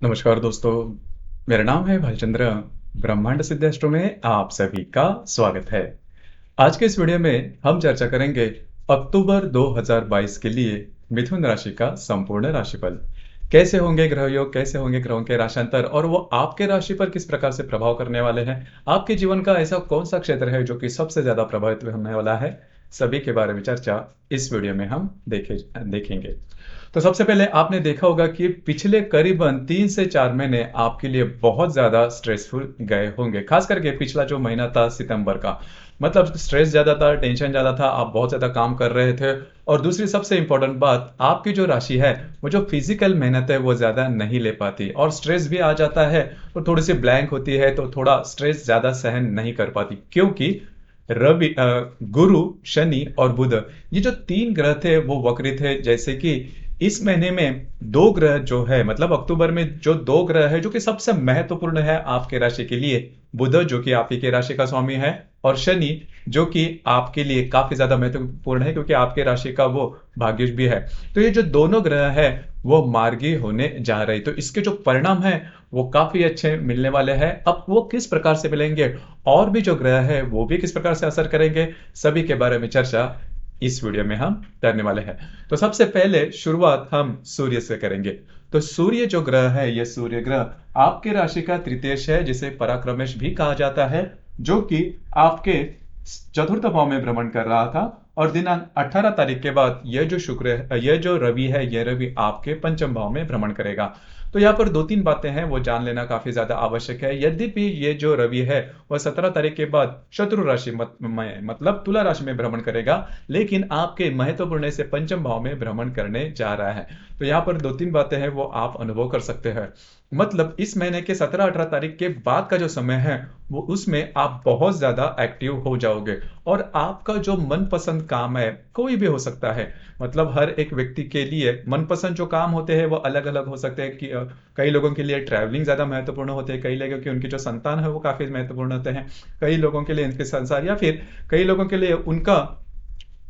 नमस्कार दोस्तों, मेरा नाम है भालचंद्र। ब्रह्मांड सिद्ध एस्ट्रो में आप सभी का स्वागत है। आज के इस वीडियो में हम चर्चा करेंगे अक्टूबर 2022 के लिए मिथुन राशि का संपूर्ण राशिफल। कैसे होंगे ग्रह योग, कैसे होंगे ग्रहों के राशांतर और वो आपके राशि पर किस प्रकार से प्रभाव करने वाले हैं। आपके जीवन का ऐसा कौन सा क्षेत्र है जो कि सबसे ज्यादा प्रभावित होने वाला है, सभी के बारे में चर्चा इस वीडियो में हम देखेंगे। तो सबसे पहले आपने देखा होगा कि पिछले करीबन 3 से 4 महीने आपके लिए बहुत ज्यादा स्ट्रेसफुल गए होंगे। खास करके पिछला जो महीना था सितंबर का, मतलब स्ट्रेस ज्यादा था, टेंशन ज्यादा था, आप बहुत ज्यादा काम कर रहे थे। और दूसरी सबसे इंपॉर्टेंट बात, आपकी जो राशि है वो जो फिजिकल मेहनत है वो ज्यादा नहीं ले पाती और स्ट्रेस भी आ जाता है तो थोड़ी सी ब्लैंक होती है, तो थोड़ा स्ट्रेस ज्यादा सहन नहीं कर पाती, क्योंकि गुरु, शनि और बुध, ये जो 3 ग्रह थे वो वक्री थे। जैसे कि इस महीने में 2 ग्रह जो है, मतलब अक्टूबर में जो 2 ग्रह है जो कि सबसे महत्वपूर्ण है आपके राशि के लिए, बुध जो कि आप ही के राशि का स्वामी है और शनि जो कि आपके लिए काफी ज्यादा महत्वपूर्ण है क्योंकि आपके राशि का वो भाग्यश भी है। तो ये जो दोनों ग्रह है वो मार्गी होने जा रहे, तो इसके जो परिणाम है वो काफी अच्छे मिलने वाले हैं। अब वो किस प्रकार से मिलेंगे और भी जो ग्रह है वो भी किस प्रकार से असर करेंगे, सभी के बारे में चर्चा इस वीडियो में हम करने वाले हैं। तो सबसे पहले शुरुआत हम सूर्य से करेंगे। तो सूर्य जो ग्रह है, ये सूर्य ग्रह आपके राशि का तृतीयेश है, जिसे पराक्रमेश भी कहा जाता है, जो कि आपके चतुर्थ भाव में भ्रमण कर रहा था। और दिनांक 18 तारीख के बाद ये जो रवि है, ये रवि आपके पंचम भाव में भ्रमण करेगा। तो यहाँ पर 2-3 बातें हैं वो जान लेना काफी ज्यादा आवश्यक है। यद्यपि ये जो रवि है वह 17 तारीख के बाद शत्रु राशि मतलब तुला राशि में भ्रमण करेगा, लेकिन आपके महत्वपूर्ण से पंचम भाव में भ्रमण करने जा रहा है। तो यहाँ पर 2-3 बातें हैं वो आप अनुभव कर सकते हैं। मतलब इस महीने के 17-18 तारीख के बाद का जो समय है वो उसमें आप बहुत ज्यादा एक्टिव हो जाओगे और आपका जो मनपसंद काम है, कोई भी हो सकता है, मतलब हर एक व्यक्ति के लिए मनपसंद जो काम होते हैं वो अलग अलग हो सकते हैं। कि कई लोगों के लिए ट्रैवलिंग ज्यादा महत्वपूर्ण होते हैं, कई लोगों के उनकी जो संतान है वो काफी महत्वपूर्ण होते हैं, कई लोगों के लिए इनके संसार, या फिर कई लोगों के लिए उनका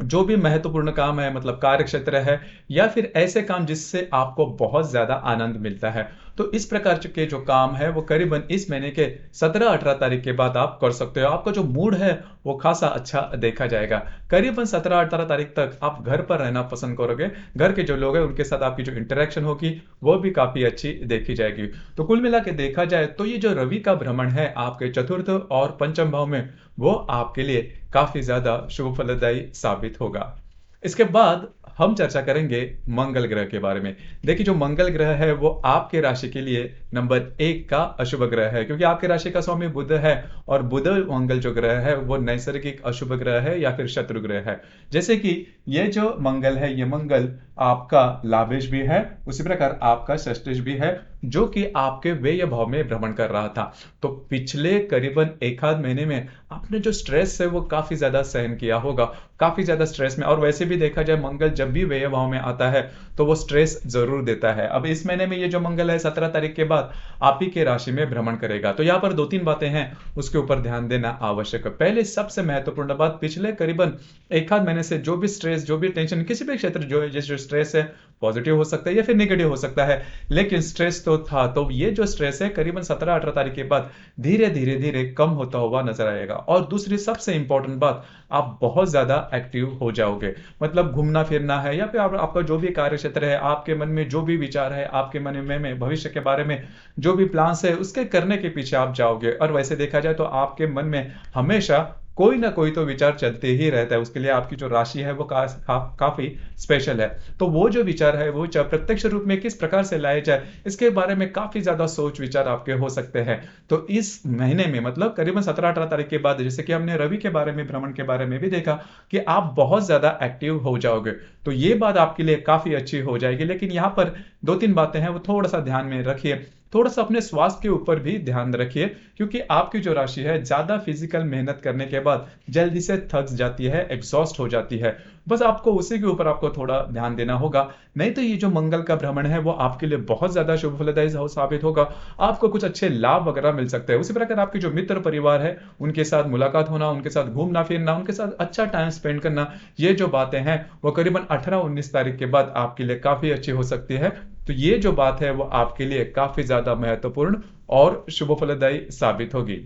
जो भी महत्वपूर्ण काम है, मतलब कार्य क्षेत्र है, या फिर ऐसे काम जिससे आपको बहुत ज्यादा आनंद मिलता है। तो इस प्रकार के जो काम है वो करीबन इस महीने के 17-18 तारीख के बाद आप कर सकते हो। आपका जो मूड है वो खासा अच्छा देखा जाएगा। करीबन 17-18 तारीख तक आप घर पर रहना पसंद करोगे, घर के जो लोग हैं उनके साथ आपकी जो इंटरेक्शन होगी वो भी काफी अच्छी देखी जाएगी। तो कुल मिला के देखा जाए तो ये जो रवि का भ्रमण है आपके चतुर्थ और पंचम भाव में, वो आपके लिए काफी ज्यादा शुभ फलदायी साबित होगा। इसके बाद हम चर्चा करेंगे मंगल ग्रह के बारे में। देखिए, जो मंगल ग्रह है वो आपके राशि के लिए नंबर 1 का अशुभ ग्रह है, क्योंकि आपके राशि का स्वामी बुध है और बुध मंगल जो ग्रह है वो नैसर्गिक अशुभ ग्रह है या फिर शत्रु ग्रह है। जैसे कि ये जो मंगल है, ये मंगल आपका लाभेश भी है, उसी प्रकार आपका षष्ठेश भी है, जो कि आपके व्यय भाव में भ्रमण कर रहा था। तो पिछले करीबन एक आध महीने में आपने जो स्ट्रेस है वो काफी ज्यादा सहन किया होगा, काफी ज्यादा स्ट्रेस में। और वैसे भी देखा जाए मंगल जब भी व्यय भाव में आता है तो वो स्ट्रेस जरूर देता है। अब इस महीने में ये जो मंगल है 17 तारीख के बाद आप ही के राशि में भ्रमण करेगा, तो यहाँ पर 2-3 बातें हैं उसके ऊपर ध्यान देना आवश्यक है। पहले सबसे महत्वपूर्ण बात, पिछले करीबन एक आध महीने से जो भी स्ट्रेस, जो भी टेंशन, किसी भी क्षेत्र जो स्ट्रेस है, पॉजिटिव हो सकता है या फिर नेगेटिव हो सकता है, लेकिन स्ट्रेस तो था। तो ये जो स्ट्रेस है करीबन 17-18 तारीख के बाद धीरे धीरे धीरे कम होता हुआ नजर आएगा। और दूसरी सबसे इंपॉर्टेंट बात, आप बहुत ज्यादा एक्टिव हो जाओगे। मतलब घूमना फिरना है या फिर आपका जो भी कार्य क्षेत्र है, आपके मन में जो भी विचार है, आपके मन में भविष्य के बारे में जो भी प्लान्स है उसके करने के पीछे आप जाओगे। और वैसे देखा जाए तो आपके मन में हमेशा कोई ना कोई तो विचार चलते ही रहता है, उसके लिए आपकी जो राशि है वो काफी स्पेशल है। तो वो जो विचार है वो प्रत्यक्ष रूप में किस प्रकार से लाए जाए, इसके बारे में काफी ज्यादा सोच विचार आपके हो सकते हैं। तो इस महीने में, मतलब करीबन 17-18 तारीख के बाद, जैसे कि हमने रवि के बारे में, भ्रमण के बारे में भी देखा कि आप बहुत ज्यादा एक्टिव हो जाओगे, तो ये बात आपके लिए काफी अच्छी हो जाएगी। लेकिन यहाँ पर 2-3 बातें हैं वो थोड़ा सा ध्यान में रखिए। थोड़ा सा अपने स्वास्थ्य के ऊपर भी ध्यान रखिए, क्योंकि आपकी जो राशि है ज्यादा फिजिकल मेहनत करने के बाद जल्दी से थक जाती है, एग्जॉस्ट हो जाती है। बस आपको उसी के ऊपर आपको थोड़ा ध्यान देना होगा। नहीं तो ये जो मंगल का भ्रमण है वो आपके लिए बहुत ज्यादा शुभ फलदायी साबित होगा। आपको कुछ अच्छे लाभ वगैरह मिल सकते हैं। उसी प्रकार आपके जो मित्र परिवार है उनके साथ मुलाकात होना, उनके साथ घूमना फिरना, उनके साथ अच्छा टाइम स्पेंड करना, ये जो बातें हैं वो करीबन 18-19 तारीख के बाद आपके लिए काफी अच्छी हो सकती है। तो ये जो बात है वो आपके लिए काफी ज्यादा महत्वपूर्ण और शुभ फलदायी साबित होगी।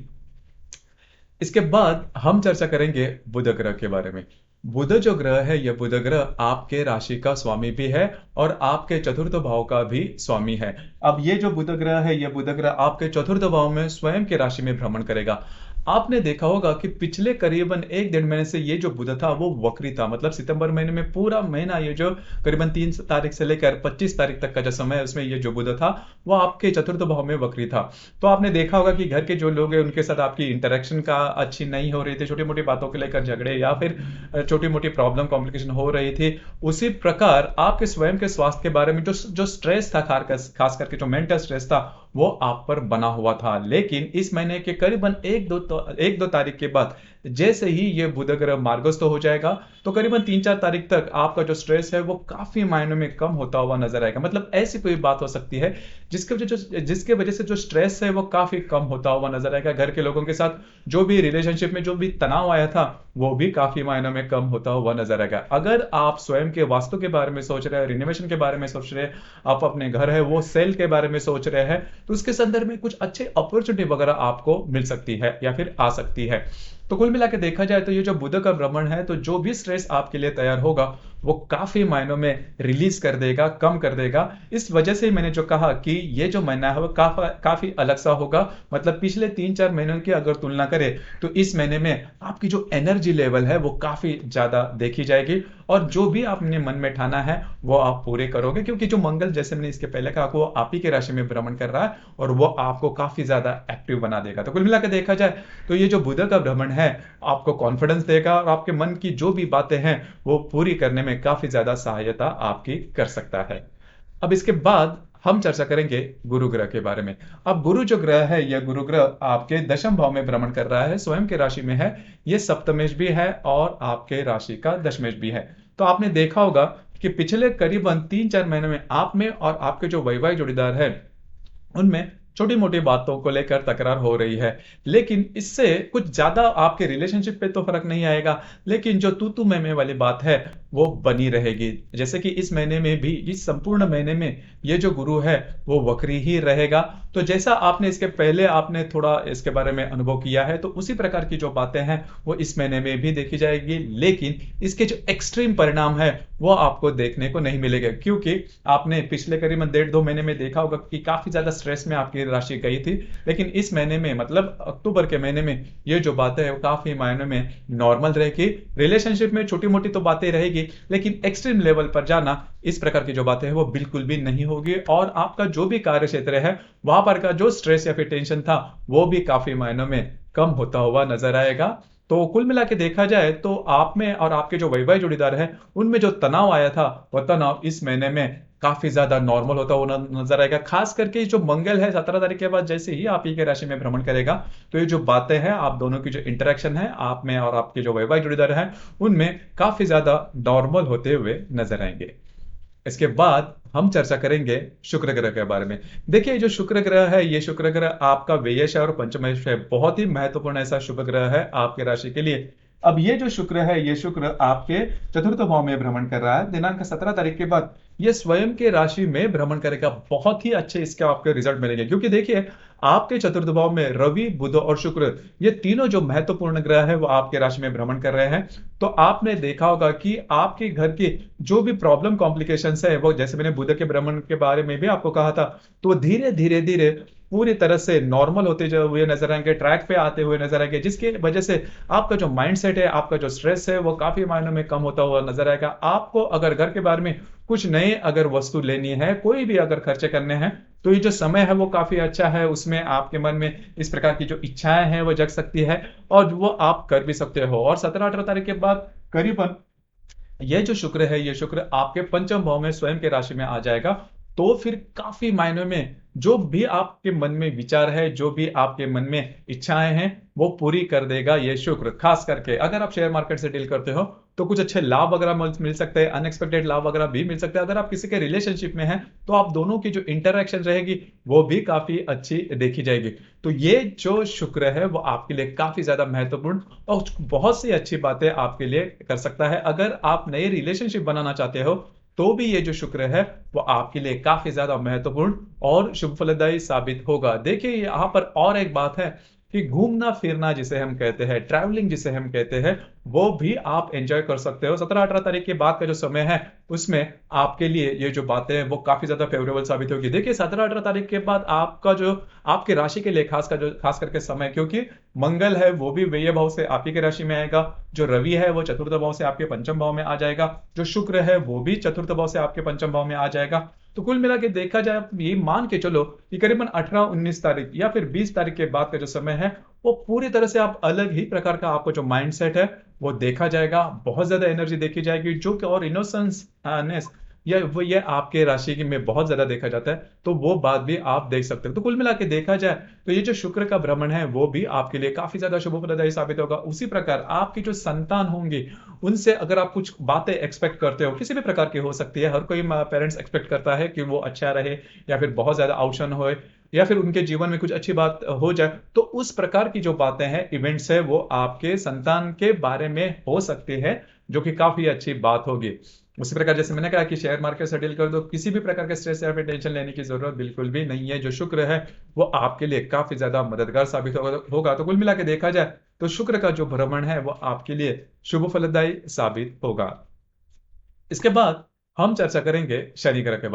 इसके बाद हम चर्चा करेंगे बुध ग्रह के बारे में। बुध जो ग्रह है, यह बुध ग्रह आपके राशि का स्वामी भी है और आपके चतुर्थ भाव का भी स्वामी है। अब ये जो बुध ग्रह है, यह बुध ग्रह आपके चतुर्थ भाव में स्वयं की राशि में भ्रमण करेगा। आपने देखा होगा कि पिछले करीबन 1 डेढ़ महीने से ये जो बुध था वो वक्री था, मतलब सितंबर महीने में पूरा महीना ये जो करीबन 3 तारीख से लेकर 25 तारीख तक का जो समय है उसमें ये जो बुध था वो आपके चतुर्थ भाव में वक्री था। तो आपने देखा होगा कि घर के जो लोग हैं उनके साथ आपकी इंटरेक्शन का अच्छी नहीं हो रही थी, छोटी मोटी बातों को लेकर झगड़े या फिर छोटी मोटी प्रॉब्लम कॉम्प्लिकेशन हो रही थी। उसी प्रकार आपके स्वयं के स्वास्थ्य के बारे में जो जो स्ट्रेस था, खास करके जो मेंटल स्ट्रेस था वो आप पर बना हुआ था। लेकिन इस महीने के करीबन 1-2 तारीख के बाद जैसे ही ये बुध ग्रह मार्गस्थ हो जाएगा तो करीबन 3-4 तारीख तक आपका जो स्ट्रेस है वो काफी मायनों में कम होता हुआ नजर आएगा। मतलब ऐसी कोई बात हो सकती है जिसके वजह से जो स्ट्रेस है वो काफी कम होता हुआ नजर आएगा। घर के लोगों के साथ जो भी रिलेशनशिप में जो भी तनाव आया था वो भी काफी मायनों में कम होता हुआ नजर आएगा। अगर आप स्वयं के वास्तु के बारे में सोच रहे हैं, रिनोवेशन के बारे में सोच रहे हैं, आप अपने घर है वो सेल के बारे में सोच रहे हैं, तो उसके संदर्भ में कुछ अच्छे अपॉर्चुनिटी वगैरह आपको मिल सकती है या फिर आ सकती है। तो कुल मिला के देखा जाए तो ये जो बुध का भ्रमण है, तो जो भी स्ट्रेस आपके लिए तैयार होगा वो काफी मायनों में रिलीज कर देगा, कम कर देगा। इस वजह से मैंने जो कहा कि ये जो महीना है वो काफी अलग सा होगा। मतलब पिछले 3-4 महीनों की अगर तुलना करें तो इस महीने में आपकी जो एनर्जी लेवल है वो काफी ज्यादा देखी जाएगी और जो भी आपने मन में ठाना है वो आप पूरे करोगे, क्योंकि जो मंगल, जैसे मैंने इसके पहले कहा, वो आप ही के राशि में भ्रमण कर रहा है और वो आपको काफी ज्यादा एक्टिव बना देगा। तो कुल मिलाकर देखा जाए तो ये जो बुध का भ्रमण है आपको कॉन्फिडेंस देगा और आपके मन की जो भी बातें हैं वो पूरी करने में काफी ज्यादा सहायता आपकी कर सकता है। अब इसके बाद हम चर्चा करेंगे गुरु ग्रह के बारे में। अब गुरु जो ग्रह है, यह गुरु ग्रह आपके दशम भाव में भ्रमण कर रहा है, स्वयं के राशि में है। यह सप्तमेश भी है और आपके राशि का दशमेश भी है। तो आपने देखा होगा कि पिछले करीबन 3-4 महीने में आप में और आपके जो वैवाहिक जोड़ीदार है उनमें छोटी मोटी बातों को लेकर तकरार हो रही है। लेकिन इससे कुछ ज्यादा आपके रिलेशनशिप पे तो फर्क नहीं आएगा, लेकिन जो तू मैं में वाली बात है वो बनी रहेगी। जैसे कि इस महीने में भी, इस संपूर्ण महीने में ये जो गुरु है वो वक्री ही रहेगा। तो जैसा आपने इसके पहले आपने थोड़ा इसके बारे में अनुभव किया है, तो उसी प्रकार की जो बातें हैं वो इस महीने में भी देखी जाएगी। लेकिन इसके जो एक्सट्रीम परिणाम है वो आपको देखने को नहीं मिलेगा, क्योंकि आपने पिछले करीबन 1.5-2 महीने में देखा होगा कि काफी ज्यादा स्ट्रेस में आपकी राशि गई थी। लेकिन इस महीने में, मतलब अक्टूबर के महीने में, ये जो बातें हैं वो काफी मायनों में नॉर्मल रहेगी। रिलेशनशिप में छोटी मोटी तो बातें रहेगी, लेकिन एक्सट्रीम लेवल पर जाना, इस प्रकार की जो बातें हैं वो बिल्कुल भी नहीं होगी। और आपका जो भी कार्य क्षेत्र है वहां पर का जो स्ट्रेस या फिर टेंशन था वो भी काफी मायनों में कम होता हुआ नजर आएगा। तो कुल मिला के देखा जाए तो आप में और आपके जो वैवाहिक जोड़ीदार है उनमें जो तनाव आया था वह तनाव इस महीने में काफी ज्यादा नॉर्मल होता हुआ नजर आएगा। खास करके जो मंगल है 17 तारीख के बाद जैसे ही आप ही के राशि में भ्रमण करेगा तो ये जो बातें हैं, आप दोनों की जो इंटरेक्शन है आप में और आपके जो वैवाहिक जोड़ीदार है उनमें काफी ज्यादा नॉर्मल होते हुए नजर आएंगे। इसके बाद हम चर्चा करेंगे शुक्र ग्रह के बारे में। देखिए, जो शुक्र ग्रह है, ये शुक्र ग्रह आपका व्ययश है और पंचमेश है। बहुत ही महत्वपूर्ण ऐसा शुभ ग्रह है आपके राशि के लिए। अब ये जो शुक्र है, ये शुक्र आपके चतुर्थ भाव में भ्रमण कर रहा है। दिनांक 17 तारीख के बाद ये स्वयं के राशि में भ्रमण करेगा। बहुत ही अच्छे इसके आपके रिजल्ट मिलेंगे, क्योंकि देखिए आपके चतुर्थ भाव में रवि, बुध और शुक्र, ये तीनों जो महत्वपूर्ण ग्रह है वो आपके राशि में भ्रमण कर रहे हैं। तो आपने देखा होगा कि आपके घर की जो भी प्रॉब्लम कॉम्प्लिकेशंस है वो, जैसे मैंने बुध के भ्रमण के बारे में भी आपको कहा था, तो धीरे धीरे धीरे पूरी तरह से नॉर्मल होते हुए नजर आएंगे, ट्रैक पे आते हुए नजर आएंगे, जिसकी वजह से आपका जो माइंडसेट है, आपका जो स्ट्रेस है वो काफी मायनों में कम होता हुआ नजर आएगा। आपको अगर घर के बारे में कुछ नए अगर वस्तु लेनी है, कोई भी अगर खर्चे करने हैं, तो ये जो समय है वो काफी अच्छा है। उसमें आपके मन में इस प्रकार की जो इच्छाएं हैं वो जग सकती है और वो आप कर भी सकते हो। और 17-18 तारीख के बाद करीबन यह जो शुक्र है, ये शुक्र आपके पंचम भाव में स्वयं के राशि में आ जाएगा। तो फिर काफी मायनों में जो भी आपके मन में विचार है, जो भी आपके मन में इच्छाएं हैं, वो पूरी कर देगा ये शुक्र। खास करके अगर आप शेयर मार्केट से डील करते हो तो कुछ अच्छे लाभ वगैरह मिल सकते हैं, अनएक्सपेक्टेड लाभ वगैरह भी मिल सकते हैं। अगर आप किसी के रिलेशनशिप में हैं तो आप दोनों की जो इंटरेक्शन रहेगी वो भी काफी अच्छी देखी जाएगी। तो ये जो शुक्र है वो आपके लिए काफी ज्यादा महत्वपूर्ण और बहुत सी अच्छी बातें आपके लिए कर सकता है। अगर आप नए रिलेशनशिप बनाना चाहते हो तो भी ये जो शुक्र है वो आपके लिए काफी ज्यादा महत्वपूर्ण और शुभ फलदायी साबित होगा। देखिए यहाँ पर और एक बात है कि घूमना फिरना जिसे हम कहते हैं, ट्रैवलिंग जिसे हम कहते हैं, वो भी आप एंजॉय कर सकते हो। 17-18 तारीख के बाद का जो समय है उसमें आपके लिए ये जो बातें हैं वो काफी ज्यादा फेवरेबल साबित होगी। देखिए 17-18 तारीख के बाद आपका जो आपके राशि के लिए खास करके समय, क्योंकि मंगल है वो भी व्यय भाव से आप ही के राशि में आएगा, जो रवि है वो चतुर्थ भाव से आपके पंचम भाव में आ जाएगा, जो शुक्र है वो भी चतुर्थ भाव से आपके पंचम भाव में आ जाएगा। तो कुल मिला के देखा जाए, आप ये मान के चलो कि करीबन 18-19 तारीख या फिर 20 तारीख के बाद का जो समय है वो पूरी तरह से आप अलग ही प्रकार का आपको जो माइंडसेट है वो देखा जाएगा। बहुत ज्यादा एनर्जी देखी जाएगी जो कि और इनोसेंस ये आपके राशि में बहुत ज्यादा देखा जाता है, तो वो बात भी आप देख सकते हो। तो कुल मिला के देखा जाए तो ये जो शुक्र का भ्रमण है वो भी आपके लिए काफी ज्यादा शुभ फलदायी साबित होगा। उसी प्रकार आपकी जो संतान होंगी उनसे अगर आप कुछ बातें एक्सपेक्ट करते हो, किसी भी प्रकार की हो सकती है, हर कोई पेरेंट्स एक्सपेक्ट करता है कि वो अच्छा रहे या फिर बहुत ज्यादा आउटशन हो या फिर उनके जीवन में कुछ अच्छी बात हो जाए, तो उस प्रकार की जो बातें हैं, इवेंट्स है, वो आपके संतान के बारे में हो सकती है, जो कि काफी अच्छी बात होगी। उसी प्रकार जैसे मैंने कहा कि शेयर मार्केट से डील कर दो, किसी भी प्रकार के स्ट्रेस या फिर टेंशन लेने की जरूरत बिल्कुल भी नहीं है। जो शुक्र है वो आपके लिए काफी ज्यादा मददगार साबित होगा। तो कुल मिला के देखा जाए तो शुक्र का जो भ्रमण है वो आपके लिए शुभ फलदायी साबित होगा। इसके बाद हम चर्चा करेंगे शनि ग्रह के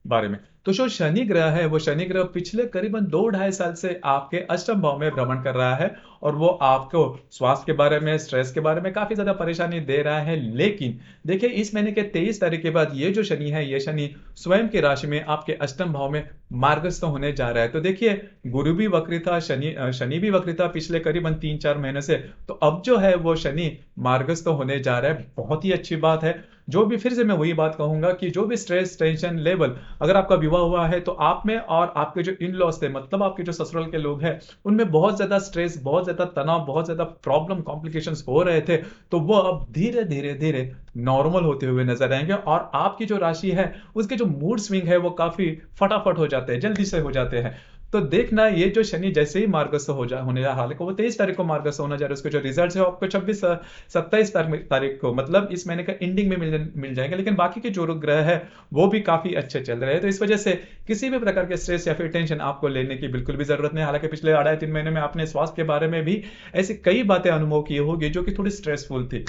बारे में। तो जो शनि ग्रह है वो शनि ग्रह पिछले करीबन 2-2.5 साल से आपके अष्टम भाव में भ्रमण कर रहा है और वो आपको स्वास्थ्य के बारे में, स्ट्रेस के बारे में काफी ज्यादा परेशानी दे रहा है। लेकिन देखिए इस महीने के 23 तारीख के बाद ये जो शनि है, ये शनि स्वयं की राशि में आपके अष्टम भाव में मार्गस्थ होने जा रहा है। तो देखिए गुरु भी वक्री था, शनि भी वक्री था पिछले करीबन 3-4 महीने से। तो अब जो है वो शनि मार्गस्थ होने जा रहा है, बहुत ही अच्छी बात है। जो भी, फिर से मैं वही बात कहूंगा कि जो भी स्ट्रेस टेंशन लेवल, अगर आपका विवाह हुआ है तो आप में और आपके जो इन लॉस थे, मतलब आपके जो ससुराल के लोग हैं, उनमें बहुत ज्यादा स्ट्रेस, बहुत ज्यादा तनाव, बहुत ज्यादा प्रॉब्लम, कॉम्प्लिकेशंस हो रहे थे, तो वो अब धीरे धीरे धीरे नॉर्मल होते हुए नजर आएंगे और आपकी जो राशि है उसके जो मूड स्विंग है वो काफी फटाफट हो जाते हैं, जल्दी से हो जाते हैं। तो देखना ये जो शनि जैसे ही मार्गस्थ होने जा रहा है, वो 23 तारीख को मार्गस्थ होना जा रहा है, उसके जो रिजल्ट है आपको 26-27 तारीख को, मतलब इस महीने का एंडिंग में मिल जाएंगे। लेकिन बाकी के जो ग्रह है वो भी काफी अच्छे चल रहे हैं, तो इस वजह से किसी भी प्रकार के स्ट्रेस या फिर टेंशन आपको लेने की बिल्कुल भी जरूरत नहीं। हालांकि पिछले 2.5-3 महीने में आपने स्वास्थ्य के बारे में भी ऐसी कई बातें अनुभव की होगी जो कि थोड़ी स्ट्रेसफुल थी।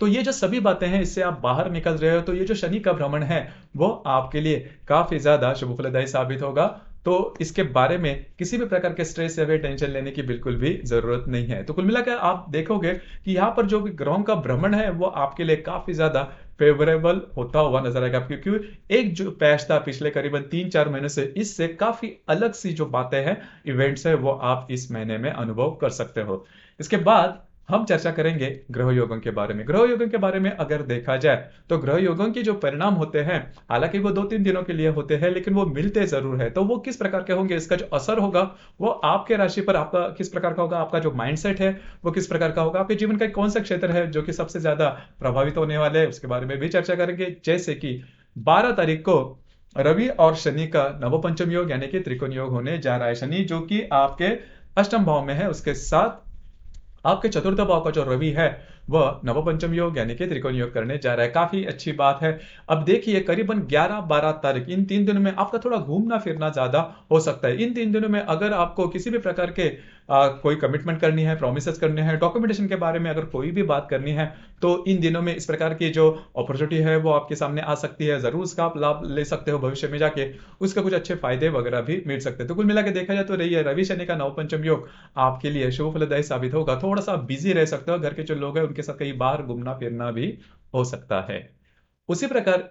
तो ये जो सभी बातें हैं इससे आप बाहर निकल रहे हो, तो ये जो शनि का भ्रमण है वो आपके लिए काफी ज्यादा शुभ फलदायी साबित होगा। तो इसके बारे में किसी भी प्रकार के स्ट्रेस या फिर टेंशन लेने की बिल्कुल भी जरूरत नहीं है। तो कुल मिलाकर आप देखोगे कि यहाँ पर जो भी ग्रहों का भ्रमण है वो आपके लिए काफी ज्यादा फेवरेबल होता हुआ नजर आएगा, क्योंकि एक जो पैच था पिछले करीबन 3-4 महीने से, इससे काफी अलग सी जो बातें हैं, इवेंट्स है, वो आप इस महीने में अनुभव कर सकते हो। इसके बाद हम चर्चा करेंगे ग्रह योगों के बारे में। ग्रह योगों के बारे में अगर देखा जाए तो ग्रह योगों के जो परिणाम होते हैं, हालांकि वो 2-3 दिनों के लिए होते हैं, लेकिन वो मिलते जरूर है। तो वो किस प्रकार के होंगे, इसका जो असर होगा वो आपके राशि पर आपका किस प्रकार का होगा, आपका जो माइंडसेट है वो किस प्रकार का होगा, आपके जीवन का कौन सा क्षेत्र है जो कि सबसे ज्यादा प्रभावित होने वाले हैं, उसके बारे में भी चर्चा करेंगे। जैसे कि 12 तारीख को रवि और शनि का नवपंचम योग यानी कि त्रिकोण योग होने जा रहा है। शनि जो कि आपके अष्टम भाव में है, उसके साथ आपके चतुर्थ भाव का जो रवि है वह नवपंचम योग यानी कि त्रिकोण योग करने जा रहा है। काफी अच्छी बात है। अब देखिए करीबन 11-12 तारीख, इन 3 दिनों में आपका थोड़ा घूमना फिरना ज्यादा हो सकता है। इन 3 दिनों में अगर आपको किसी भी प्रकार के कोई कमिटमेंट करनी है, प्रोमिस करने हैं, डॉक्यूमेंटेशन के बारे में अगर कोई भी बात करनी है, तो इन दिनों में इस प्रकार की जो अपॉर्चुनिटी है वो आपके सामने आ सकती है। जरूर उसका आप लाभ ले सकते हो, भविष्य में जाके उसका कुछ अच्छे फायदे वगैरह भी मिल सकते हैं। तो कुल मिला के देखा जाए तो रही है रवि शनि का नवपंचम योग आपके लिए शुभ फलदायी साबित होगा। थोड़ा सा बिजी रह सकते हो, घर के जो लोग हैं उनके साथ कहीं बाहर घूमना फिरना भी हो सकता है। उसी प्रकार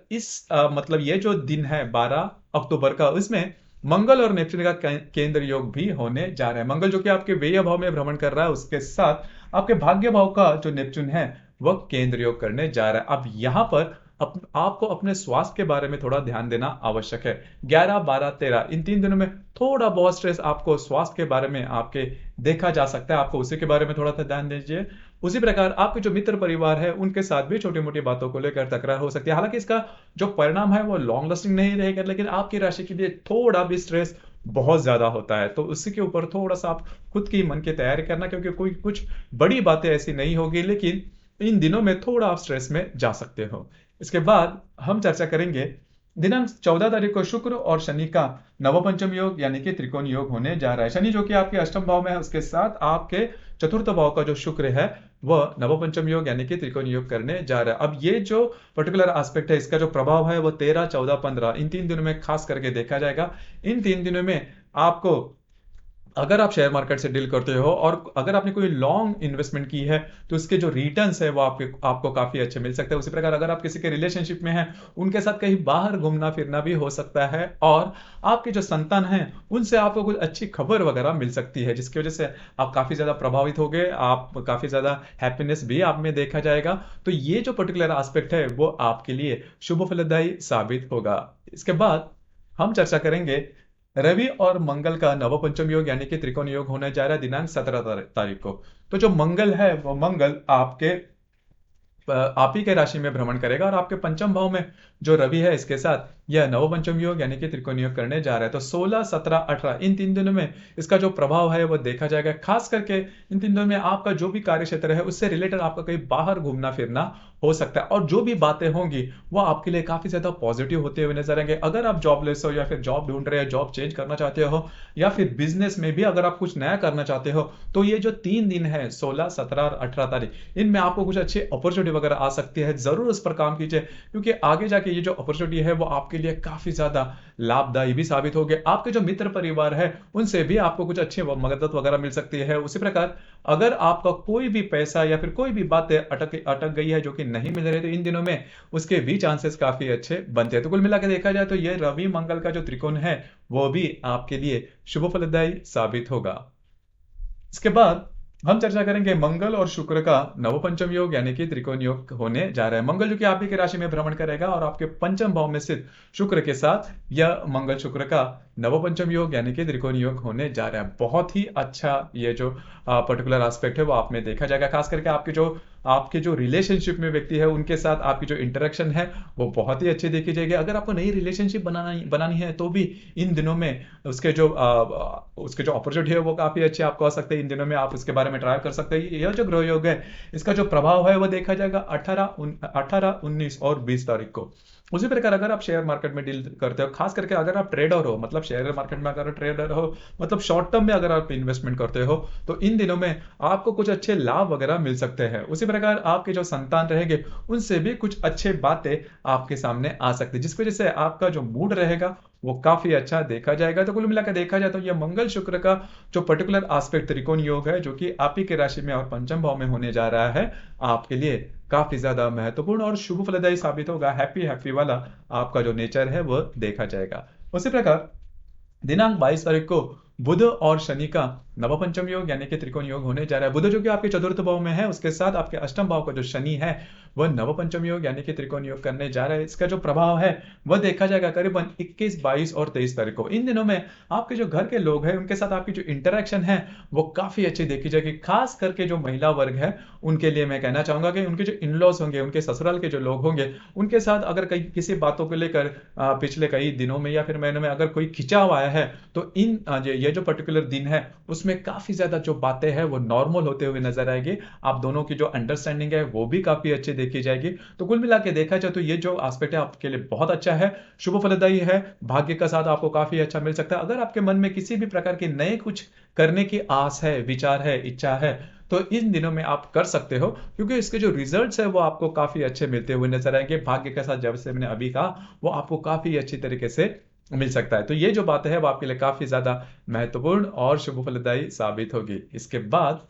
मतलब ये जो दिन है 12 अक्टूबर का, उसमें मंगल और नेपच्यून का केंद्र योग भी होने जा रहा है। मंगल जो कि आपके व्यय भाव में भ्रमण कर रहा है, उसके साथ आपके भाग्य भाव का जो नेपच्यून है वह केंद्र योग करने जा रहा है। अब यहां पर आपको अपने स्वास्थ्य के बारे में थोड़ा ध्यान देना आवश्यक है। 11, 12, 13 इन 3 दिनों में थोड़ा बहुत स्ट्रेस आपको स्वास्थ्य के बारे में आपके देखा जा सकता है, आपको उसी के बारे में थोड़ा सा ध्यान दीजिए। उसी प्रकार आपके जो मित्र परिवार है उनके साथ भी छोटी मोटी बातों को लेकर तकरार हो सकती है। हालांकि इसका जो परिणाम है वो लॉन्ग लास्टिंग नहीं रहेगा, लेकिन आपकी राशि के लिए थोड़ा भी स्ट्रेस बहुत ज्यादा होता है, तो उसी के ऊपर थोड़ा सा आप खुद की मन की तैयारी करना, क्योंकि कोई कुछ बड़ी बातें ऐसी नहीं होगी, लेकिन इन दिनों में थोड़ा आप स्ट्रेस में जा सकते हो। इसके बाद हम चर्चा करेंगे दिनांक 14 तारीख को शुक्र और शनि का नवपंचम योग यानी कि त्रिकोण योग होने जा रहा है। शनि जो कि आपके अष्टम भाव में है, उसके साथ आपके चतुर्थ भाव का जो शुक्र है वह नवपंचम योग यानी कि त्रिकोण योग करने जा रहा है। अब ये जो पर्टिकुलर एस्पेक्ट है, इसका जो प्रभाव है वो 13, 14, 15 इन 3 दिनों में खास करके देखा जाएगा। इन 3 दिनों में आपको, अगर आप शेयर मार्केट से डील करते हो और अगर आपने कोई लॉन्ग इन्वेस्टमेंट की है तो उसके जो रिटर्न्स है वो आपको काफी अच्छे मिल सकते हैं। उसी प्रकार अगर आप किसी के रिलेशनशिप में हैं, उनके साथ कहीं बाहर घूमना फिरना भी हो सकता है और आपके जो संतान हैं उनसे आपको कुछ अच्छी खबर वगैरह मिल सकती है, जिसकी वजह से आप काफी ज्यादा प्रभावित हो गए, आप काफी ज्यादा हैप्पीनेस भी आप में देखा जाएगा। तो ये जो पर्टिकुलर एस्पेक्ट है वो आपके लिए शुभ फलदायी साबित होगा। इसके बाद हम चर्चा करेंगे रवि और मंगल का नवपंचम योग यानी कि त्रिकोण योग होने जा रहा है दिनांक 17 तारीख को। तो जो मंगल है वो मंगल आपके आप ही के राशि में भ्रमण करेगा और आपके पंचम भाव में जो रवि है इसके साथ यह नवपंचम योग यानी कि त्रिकोण योग करने जा रहा है। तो 16, 17, 18 इन 3 दिनों में इसका जो प्रभाव है वो देखा जाएगा। खास करके इन 3 दिनों में आपका जो भी कार्य क्षेत्र है उससे रिलेटेड आपका कहीं बाहर घूमना फिरना हो सकता है और जो भी बातें होंगी वो आपके लिए काफी ज्यादा पॉजिटिव होते हुए नजर आएंगे। अगर आप जॉबलेस हो या फिर जॉब ढूंढ रहे हो, जॉब चेंज करना चाहते हो या फिर बिजनेस में भी अगर आप कुछ नया करना चाहते हो, तो ये जो 3 दिन है 16, 17 और 18 तारीख, इनमें आपको कुछ अच्छी अपॉर्चुनिटी वगैरह आ सकती है। जरूर उस पर काम कीजिए क्योंकि आगे जाके ये जो अपॉर्चुनिटी है वो आपके लिए काफी ज्यादा लाभदायी भी साबित होगी। आपके जो मित्र परिवार है उनसे भी आपको कुछ अच्छी मदद वगैरह मिल सकती है। उसी प्रकार अगर आपका कोई भी पैसा या फिर कोई भी बातें अटक गई है जो कि नहीं मिल रही, तो इन दिनों में उसके भी चांसेस काफी अच्छे बनते हैं। तो कुल मिलाकर देखा जाए तो ये रवि मंगल का जो त्रिकोण है वो भी आपके लिए शुभ फलदायी साबित होगा। इसके बाद हम चर्चा करेंगे मंगल और शुक्र का नवपंचम योग यानी कि त्रिकोण योग होने जा रहा है। मंगल जो कि आप ही की राशि में भ्रमण करेगा और आपके पंचम भाव में स्थित शुक्र के साथ यह मंगल शुक्र का नवपंचम योग यानी कि त्रिकोण योग होने जा रहा है। बहुत ही अच्छा ये जो पर्टिकुलर एस्पेक्ट है वो आप में देखा जाएगा। खास करके आपके जो रिलेशनशिप में व्यक्ति है उनके साथ आपकी जो इंटरेक्शन है वो बहुत ही अच्छी देखी जाएगी। अगर आपको नई रिलेशनशिप बनानी है तो भी इन दिनों में उसके जो अपॉर्चुनिटी है वो काफी अच्छे आपको आ सकते हैं। इन दिनों में आप इसके बारे में ट्राई कर सकते हैं। यह जो ग्रह योग है इसका जो प्रभाव है वो देखा जाएगा 18, 19 और 20 तारीख को। उसी प्रकार अगर आप शेयर मार्केट में डील करते हो, खास करके अगर आप ट्रेडर हो, मतलब शेयर मार्केट में अगर ट्रेडर हो, मतलब शॉर्ट टर्म में अगर आप इन्वेस्टमेंट करते हो, तो इन दिनों में आपको कुछ अच्छे लाभ वगैरह मिल सकते हैं। उसी प्रकार आपके जो संतान रहेंगे उनसे भी कुछ अच्छे बातें आपके सामने आ सकती है, जिसकी वजह से आपका जो मूड रहेगा वो काफी अच्छा देखा जाएगा। तो कुल मिलाकर देखा जाए तो यह मंगल शुक्र का जो पर्टिकुलर एस्पेक्ट त्रिकोण योग है जो कि आप ही के राशि में और पंचम भाव में होने जा रहा है, आपके लिए काफी ज्यादा महत्वपूर्ण और शुभ फलदायी साबित होगा। हैप्पी हैप्पी वाला आपका जो नेचर है वह देखा जाएगा। उसी प्रकार दिनांक 22 तारीख को बुध और शनि का नवपंचम योग यानी कि त्रिकोण योग होने जा रहा है। बुध जो कि आपके चतुर्थ भाव में है, उसके साथ आपके अष्टम भाव का जो शनि है वह नवपंचम योग यानी कि त्रिकोण योग करने जा रहा है। इसका जो प्रभाव है वह देखा जाएगा करीबन 21, 22 और 23 तारीख को। इन दिनों में आपके जो घर के लोग हैं उनके साथ आपकी जो इंटरेक्शन है वो काफी अच्छी देखी जाएगी। खास करके जो महिला वर्ग है उनके लिए मैं कहना चाहूंगा कि उनके जो इनलॉज होंगे, उनके ससुराल के जो लोग होंगे, उनके साथ अगर कई किसी बातों को लेकर पिछले कई दिनों में या फिर महीनों में अगर कोई खिंचाव आया है, तो ये जो पर्टिकुलर दिन है उसमें काफी ज्यादा जो बातें हैं वो नॉर्मल होते हुए नजर आएगी। आप दोनों की जो अंडरस्टैंडिंग है वो भी काफी अच्छी देखी जाएगी। तो कुल मिला के देखा जाए तो ये जो एस्पेक्ट है आपके लिए बहुत अच्छा है, शुभ फलदायी है। भाग्य का साथ आपको काफी अच्छा मिल सकता है। अगर आपके मन में किसी भी प्रकार के नए कुछ करने की आस है, विचार है, इच्छा है, तो इन दिनों में आप कर सकते हो क्योंकि इसके जो रिजल्ट्स है वो आपको काफी अच्छे मिलते हुए नजर आएंगे। भाग्य के साथ जैसे मैंने अभी कहा वो आपको काफी अच्छी तरीके से मिल सकता है। तो ये जो बात है वो आपके लिए काफी ज्यादा महत्वपूर्ण और शुभ फलदायी साबित होगी। इसके बाद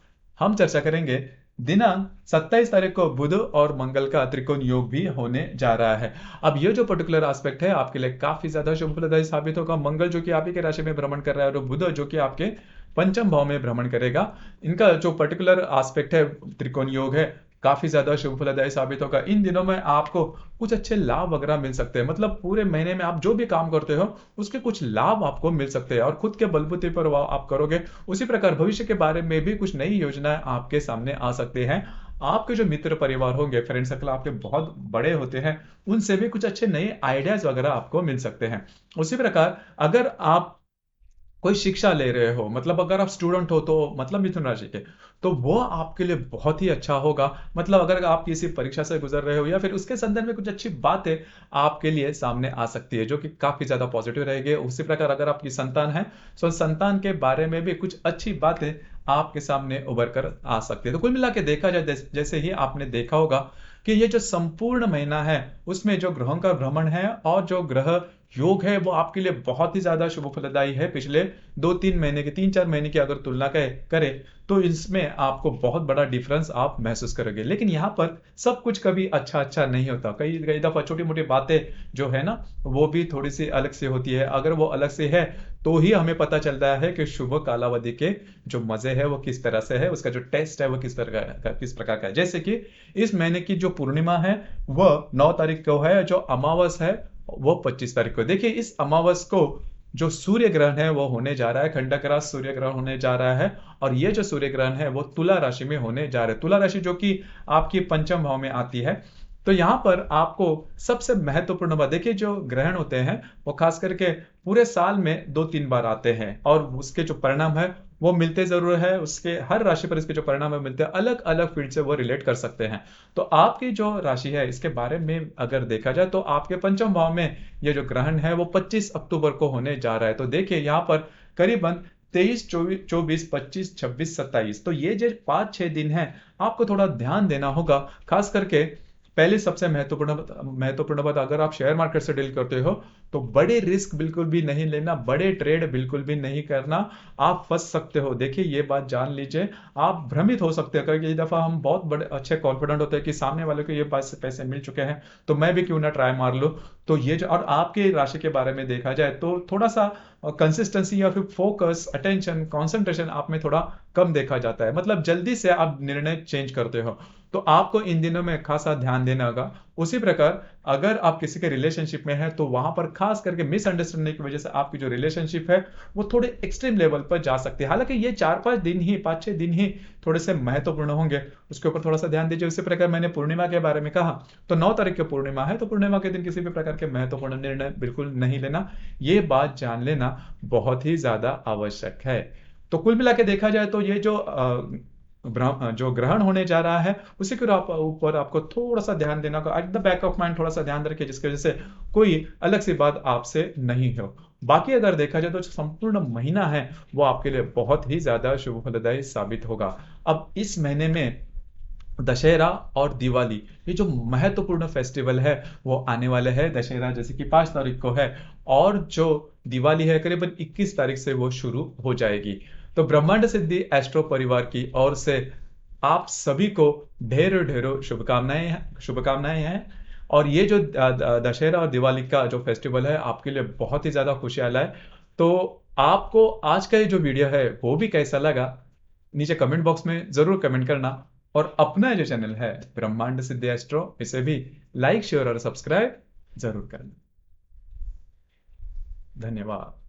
हम चर्चा करेंगे दिनांक 27 तारीख को बुध और मंगल का त्रिकोण योग भी होने जा रहा है। अब ये जो पर्टिकुलर एस्पेक्ट है आपके लिए काफी ज्यादा शुभ फलदायी साबित होगा। मंगल जो कि आप ही के राशि में भ्रमण कर रहा है और बुध जो कि आपके पंचम भाव में भ्रमण करेगा, इनका जो पर्टिकुलर एस्पेक्ट है त्रिकोण योग है काफी ज्यादा शुभ फलदायी साबित होगा। इन दिनों में आपको कुछ अच्छे लाभ वगैरह मिल सकते हैं, मतलब पूरे महीने में आप जो भी काम करते हो उसके कुछ लाभ आपको मिल सकते हैं और खुद के बलबूते पर वह आप करोगे। उसी प्रकार भविष्य के बारे में भी कुछ नई योजनाएं आपके सामने आ सकते हैं। आपके जो मित्र परिवार होंगे, फ्रेंड सर्कल आपके बहुत बड़े होते हैं, उनसे भी कुछ अच्छे नए आइडियाज वगैरह आपको मिल सकते हैं। उसी प्रकार अगर आप कोई शिक्षा ले रहे हो, मतलब अगर आप स्टूडेंट हो तो मतलब मिथुन राशि के, तो वो आपके लिए बहुत ही अच्छा होगा। मतलब अगर आप किसी परीक्षा से गुजर रहे हो या फिर उसके संदर्भ में कुछ अच्छी बातें आपके लिए सामने आ सकती है जो कि काफी ज्यादा पॉजिटिव रहेगी। उसी प्रकार अगर आपकी संतान है तो संतान के बारे में भी कुछ अच्छी बातें आपके सामने उभर कर आ सकती है। तो कुल मिला के देखा जाए, जैसे ही आपने देखा होगा कि ये जो संपूर्ण महीना है उसमें जो ग्रहों का भ्रमण है और जो ग्रह योग है वो आपके लिए बहुत ही ज्यादा शुभ फलदायी है। पिछले 2-3 महीने की, 3-4 महीने की अगर तुलना करे तो इसमें आपको बहुत बड़ा डिफरेंस आप महसूस करोगे। लेकिन यहाँ पर सब कुछ कभी अच्छा अच्छा नहीं होता। कई कई दफा छोटी मोटी बातें जो है ना वो भी थोड़ी सी अलग से होती है। अगर वो अलग से है तो ही हमें पता चलता है कि शुभ कालावधि के जो मजे है वो किस तरह से है, उसका जो टेस्ट है वो किस प्रकार का है। जैसे कि इस महीने की जो पूर्णिमा है वह 9 तारीख को है, जो अमावस है वो 25 तारीख को। देखिए इस अमावस को जो सूर्य ग्रहण है वो होने जा रहा है, खंडक राशि सूर्य ग्रहण होने जा रहा है। और ये जो सूर्य ग्रहण है वो तुला राशि में होने जा रहा है, तुला राशि जो कि आपकी पंचम भाव में आती है। तो यहां पर आपको सबसे महत्वपूर्ण बात देखिए, जो ग्रहण होते हैं वो खास करके पूरे साल में 2-3 बार आते हैं और उसके जो परिणाम है वो मिलते जरूर है। उसके हर राशि पर इसके जो परिणाम है मिलते हैं, अलग अलग फील्ड से वो रिलेट कर सकते हैं। तो आपकी जो राशि है इसके बारे में अगर देखा जाए तो आपके पंचम भाव में ये जो ग्रहण है वो 25 अक्टूबर को होने जा रहा है। तो देखिए यहाँ पर करीबन 23, 24, 25, 26, 27, तो ये जो 5-6 दिन है आपको थोड़ा ध्यान देना होगा। खास करके पहले सबसे महत्वपूर्ण बात, अगर आप शेयर मार्केट से डील करते हो तो बड़े रिस्क बिल्कुल भी नहीं लेना, बड़े ट्रेड बिल्कुल भी नहीं करना, आप फंस सकते हो। देखिए ये बात जान लीजिए, आप भ्रमित हो सकते हैं। कई दफा हम बहुत बड़े अच्छे कॉन्फिडेंट होते हैं कि सामने वाले को ये पैसे मिल चुके हैं तो मैं भी क्यों ना ट्राई मार लूं। तो ये जो, और आपके राशि के बारे में देखा जाए तो थोड़ा सा कंसिस्टेंसी या फिर फोकस, अटेंशन, कंसंट्रेशन आप में थोड़ा कम देखा जाता है। मतलब जल्दी से आप निर्णय चेंज करते हो, तो आपको इन दिनों में खासा ध्यान देना होगा। उसी प्रकार अगर आप किसी के रिलेशनशिप में हैं तो वहां पर खास करके मिसअंडरस्टैंडिंग की वजह से आपकी जो रिलेशनशिप है वो थोड़े एक्सट्रीम लेवल पर जा सकती है। हालांकि ये 4-5 दिन ही, 5-6 दिन ही थोड़े से महत्वपूर्ण होंगे, उसके ऊपर थोड़ा सा ध्यान दीजिए। उसी प्रकार मैंने पूर्णिमा के बारे में कहा तो 9 तारीख की पूर्णिमा है, तो पूर्णिमा के दिन किसी भी प्रकार के महत्वपूर्ण निर्णय बिल्कुल नहीं लेना, ये बात जान लेना बहुत ही ज्यादा आवश्यक है। तो कुल मिला के देखा जाए तो ये जो ग्रहण होने जा रहा है उसी के ऊपर आपको थोड़ा सा ध्यान देना होगा, at the back of mind थोड़ा सा ध्यान रखिए, जिसकी वजह से कोई अलग सी बात आपसे नहीं हो। बाकी अगर देखा जाए तो जो संपूर्ण महीना है वो आपके लिए बहुत ही ज्यादा शुभ फलदायी साबित होगा। अब इस महीने में दशहरा और दिवाली, ये जो महत्वपूर्ण फेस्टिवल है वो आने वाले हैं। दशहरा जैसे कि 5 तारीख को है और जो दिवाली है करीबन 21 तारीख से वो शुरू हो जाएगी। तो ब्रह्मांड सिद्धि एस्ट्रो परिवार की ओर से आप सभी को ढेरों ढेरों शुभकामनाएं हैं। और ये जो दशहरा और दिवाली का जो फेस्टिवल है आपके लिए बहुत ही ज्यादा खुशहाल है। तो आपको आज का ये जो वीडियो है वो भी कैसा लगा, नीचे कमेंट बॉक्स में जरूर कमेंट करना। और अपना जो चैनल है ब्रह्मांड सिद्धि एस्ट्रो, इसे भी लाइक, शेयर और सब्सक्राइब जरूर करना। धन्यवाद।